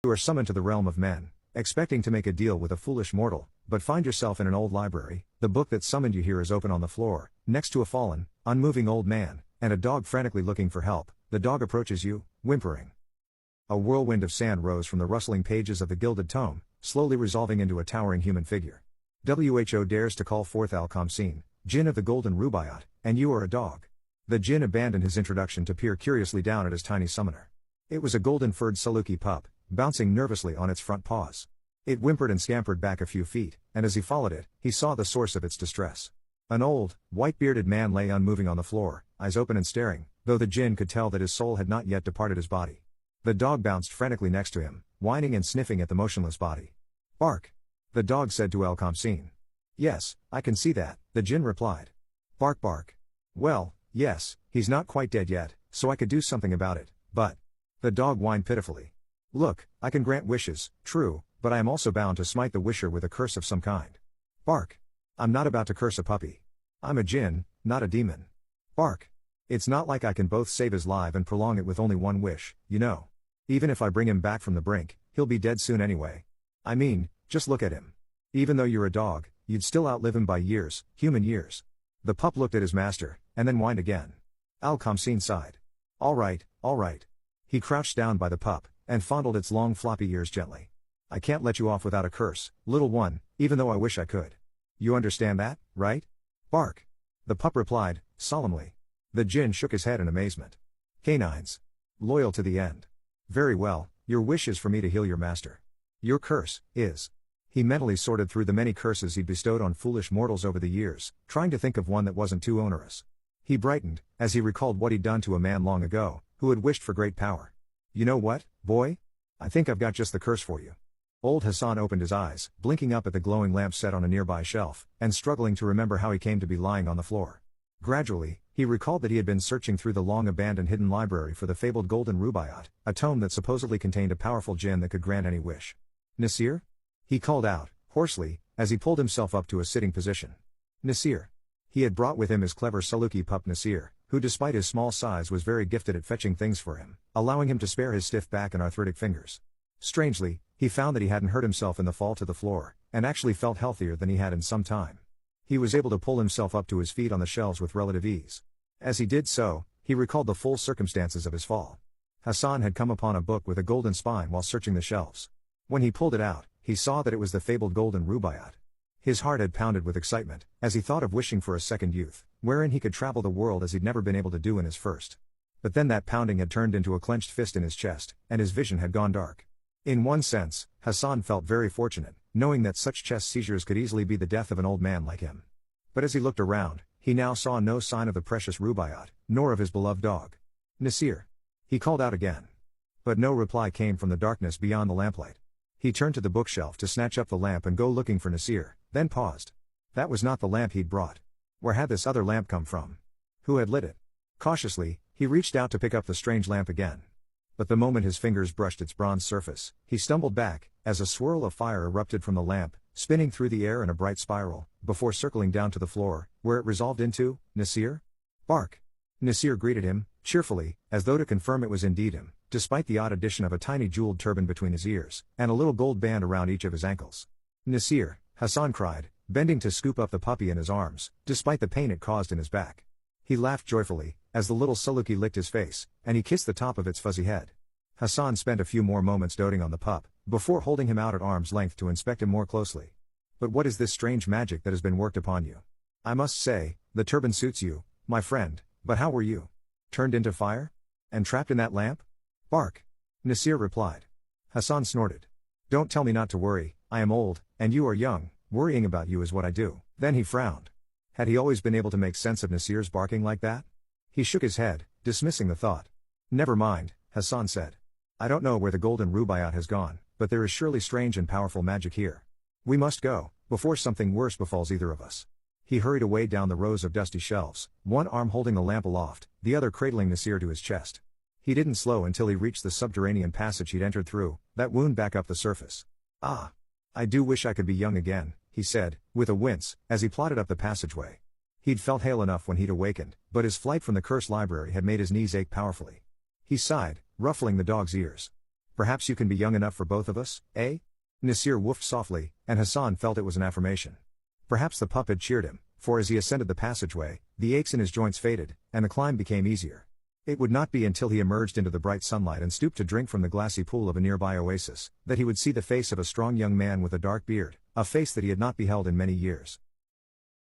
You are summoned to the realm of men, expecting to make a deal with a foolish mortal, but find yourself in an old library. The book that summoned you here is open on the floor, next to a fallen, unmoving old man, and a dog frantically looking for help. The dog approaches you, whimpering. A whirlwind of sand rose from the rustling pages of the gilded tome, slowly resolving into a towering human figure. Who dares to call forth Al-Khamsin, Jinn of the Golden Rubaiyat, and you are a dog. The Jinn abandoned his introduction to peer curiously down at his tiny summoner. It was a golden-furred Saluki pup, bouncing nervously on its front paws. It whimpered and scampered back a few feet, and as he followed it, he saw the source of its distress. An old, white-bearded man lay unmoving on the floor, eyes open and staring, though the Jinn could tell that his soul had not yet departed his body. The dog bounced frantically next to him, whining and sniffing at the motionless body. Bark! The dog said to Al-Khamsin. Yes, I can see that, the Jinn replied. Bark bark. Well, yes, he's not quite dead yet, so I could do something about it, but... The dog whined pitifully. Look, I can grant wishes, true, but I am also bound to smite the wisher with a curse of some kind. Bark. I'm not about to curse a puppy. I'm a Jinn, not a demon. Bark. It's not like I can both save his life and prolong it with only one wish, you know. Even if I bring him back from the brink, he'll be dead soon anyway. I mean, just look at him. Even though you're a dog, you'd still outlive him by years, human years. The pup looked at his master, and then whined again. Al-Khamsin sighed. All right. He crouched down by the pup, and fondled its long floppy ears gently. I can't let you off without a curse, little one, even though I wish I could. You understand that, right? Bark. The pup replied, solemnly. The Jinn shook his head in amazement. Canines. Loyal to the end. Very well, your wish is for me to heal your master. Your curse is. He mentally sorted through the many curses he'd bestowed on foolish mortals over the years, trying to think of one that wasn't too onerous. He brightened, as he recalled what he'd done to a man long ago, who had wished for great power. You know what, boy? I think I've got just the curse for you. Old Hassan opened his eyes, blinking up at the glowing lamp set on a nearby shelf, and struggling to remember how he came to be lying on the floor. Gradually, he recalled that he had been searching through the long-abandoned hidden library for the fabled Golden Rubaiyat, a tome that supposedly contained a powerful jinn that could grant any wish. Nasir? He called out, hoarsely, as he pulled himself up to a sitting position. Nasir. He had brought with him his clever Saluki pup Nasir, who despite his small size was very gifted at fetching things for him, allowing him to spare his stiff back and arthritic fingers. Strangely, he found that he hadn't hurt himself in the fall to the floor, and actually felt healthier than he had in some time. He was able to pull himself up to his feet on the shelves with relative ease. As he did so, he recalled the full circumstances of his fall. Hassan had come upon a book with a golden spine while searching the shelves. When he pulled it out, he saw that it was the fabled Golden Rubaiyat. His heart had pounded with excitement, as he thought of wishing for a second youth, wherein he could travel the world as he'd never been able to do in his first. But then that pounding had turned into a clenched fist in his chest, and his vision had gone dark. In one sense, Hassan felt very fortunate, knowing that such chest seizures could easily be the death of an old man like him. But as he looked around, he now saw no sign of the precious Rubaiyat, nor of his beloved dog. Nasir. He called out again. But no reply came from the darkness beyond the lamplight. He turned to the bookshelf to snatch up the lamp and go looking for Nasir, then paused. That was not the lamp he'd brought. Where had this other lamp come from? Who had lit it? Cautiously, he reached out to pick up the strange lamp again. But the moment his fingers brushed its bronze surface, he stumbled back, as a swirl of fire erupted from the lamp, spinning through the air in a bright spiral, before circling down to the floor, where it resolved into, Nasir? Bark! Nasir greeted him, cheerfully, as though to confirm it was indeed him, despite the odd addition of a tiny jeweled turban between his ears, and a little gold band around each of his ankles. Nasir, Hassan cried, bending to scoop up the puppy in his arms, despite the pain it caused in his back. He laughed joyfully, as the little Saluki licked his face, and he kissed the top of its fuzzy head. Hassan spent a few more moments doting on the pup, before holding him out at arm's length to inspect him more closely. But what is this strange magic that has been worked upon you? I must say, the turban suits you, my friend, but how were you? Turned into fire? And trapped in that lamp? Bark! Nasir replied. Hassan snorted. Don't tell me not to worry, I am old, and you are young, worrying about you is what I do. Then he frowned. Had he always been able to make sense of Nasir's barking like that? He shook his head, dismissing the thought. Never mind, Hassan said. I don't know where the Golden Rubaiyat has gone, but there is surely strange and powerful magic here. We must go, before something worse befalls either of us. He hurried away down the rows of dusty shelves, one arm holding the lamp aloft, the other cradling Nasir to his chest. He didn't slow until he reached the subterranean passage he'd entered through, that wound back up the surface. Ah! I do wish I could be young again, he said, with a wince, as he plodded up the passageway. He'd felt hale enough when he'd awakened, but his flight from the cursed library had made his knees ache powerfully. He sighed, ruffling the dog's ears. Perhaps you can be young enough for both of us, eh? Nasir woofed softly, and Hassan felt it was an affirmation. Perhaps the pup had cheered him, for as he ascended the passageway, the aches in his joints faded, and the climb became easier. It would not be until he emerged into the bright sunlight and stooped to drink from the glassy pool of a nearby oasis, that he would see the face of a strong young man with a dark beard, a face that he had not beheld in many years.